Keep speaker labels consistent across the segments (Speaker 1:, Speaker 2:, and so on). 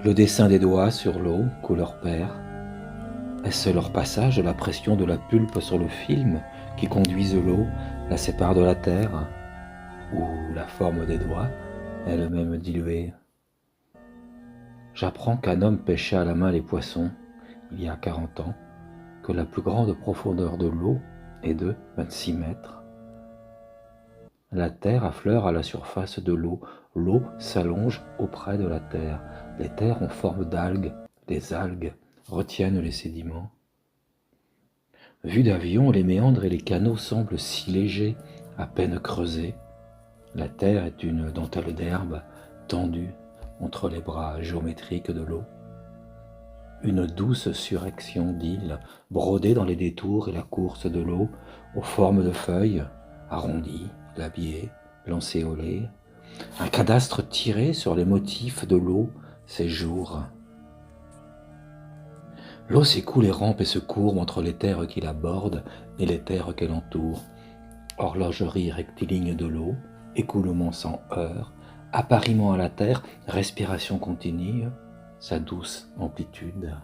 Speaker 1: Le dessin des doigts sur l'eau, couleur paire. Est-ce leur passage de la pression de la pulpe sur le film qui conduisent l'eau, la sépare de la terre? Ou la forme des doigts, elle-même diluée? J'apprends qu'un homme pêchait à la main les poissons, il y a 40 ans, que la plus grande profondeur de l'eau est de 26 mètres. La terre affleure à la surface de l'eau s'allonge auprès de la terre. Les terres ont forme d'algues, les algues retiennent les sédiments. Vus d'avion, les méandres et les canaux semblent si légers, à peine creusés. La terre est une dentelle d'herbe tendue entre les bras géométriques de l'eau. Une douce surrection d'îles brodées dans les détours et la course de l'eau aux formes de feuilles, arrondies, labiées, lancéolées. Un cadastre tiré sur les motifs de l'eau, ses jours. L'eau s'écoule et rampe et se courbe entre les terres qui la bordent et les terres qu'elle entoure. Horlogerie rectiligne de l'eau, écoulement sans heurts, appariement à la terre, respiration continue, sa douce amplitude.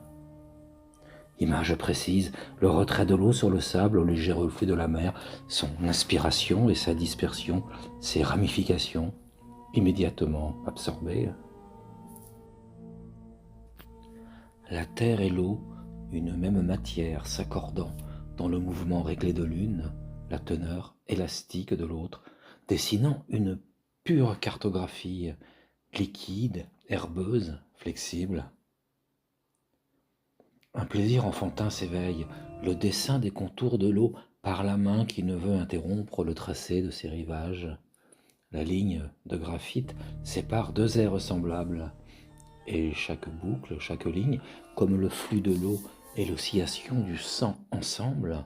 Speaker 1: Image précise, le retrait de l'eau sur le sable au léger reflux de la mer, son inspiration et sa dispersion, ses ramifications, immédiatement absorbées. La terre et l'eau, une même matière s'accordant dans le mouvement réglé de l'une, la teneur élastique de l'autre, dessinant une pure cartographie, liquide, herbeuse, flexible. Un plaisir enfantin s'éveille, le dessin des contours de l'eau par la main qui ne veut interrompre le tracé de ses rivages. La ligne de graphite sépare deux aires semblables, et chaque boucle, chaque ligne, comme le flux de l'eau et l'oscillation du sang ensemble,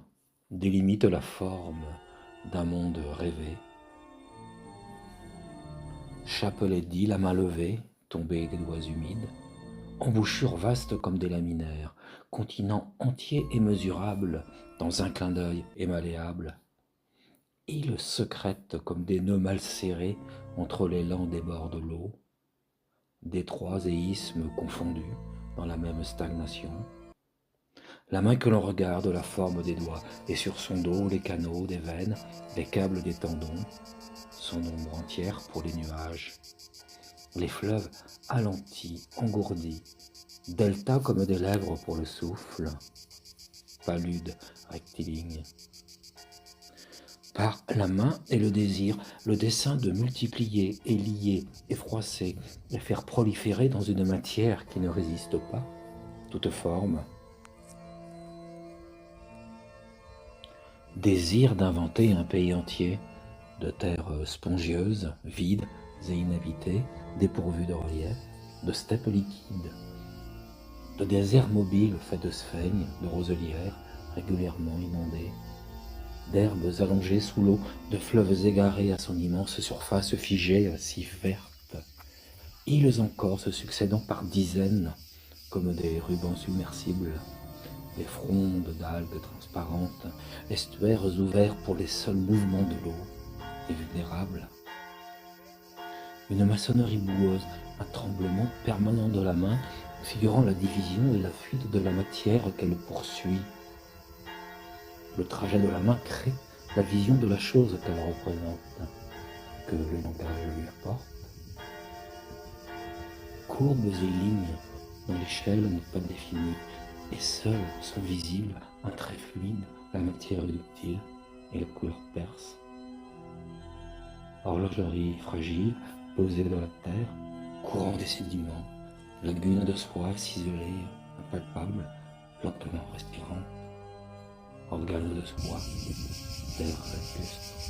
Speaker 1: délimite la forme d'un monde rêvé. Chapelet d'îles à main levée, tombée des doigts humides, embouchures vastes comme des laminaires, continent entier et mesurable dans un clin d'œil émalléable, îles secrètes comme des nœuds mal serrés entre les lents des bords de l'eau, détroits et isthmes confondus dans la même stagnation. La main que l'on regarde, la forme des doigts, et sur son dos les canaux des veines, les câbles des tendons, son ombre entière pour les nuages. Les fleuves alentis, engourdis, delta comme des lèvres pour le souffle, palude, rectiligne. Par la main et le désir, le dessin de multiplier et lier et froisser et faire proliférer dans une matière qui ne résiste pas toute forme. Désir d'inventer un pays entier, de terres spongieuses, vides et inhabitées, dépourvues de relief, de steppes liquides, de déserts mobiles faits de sphènes, de roselières régulièrement inondées, d'herbes allongées sous l'eau, de fleuves égarés à son immense surface figée, si verte, îles encore se succédant par dizaines, comme des rubans submersibles, les frondes d'algues transparentes, estuaires ouverts pour les seuls mouvements de l'eau, et vulnérables. Une maçonnerie boueuse, un tremblement permanent de la main, figurant la division et la fuite de la matière qu'elle poursuit. Le trajet de la main crée la vision de la chose qu'elle représente, que le langage lui apporte. Courbes et lignes dont l'échelle n'est pas définie, et seuls sont visibles un trait fluide, la matière ductile et la couleur perse. Horlogerie fragile, posée dans la terre, courant des sédiments, lagune de soie ciselée, impalpable, lentement respirante, organe de soie, terre, buste.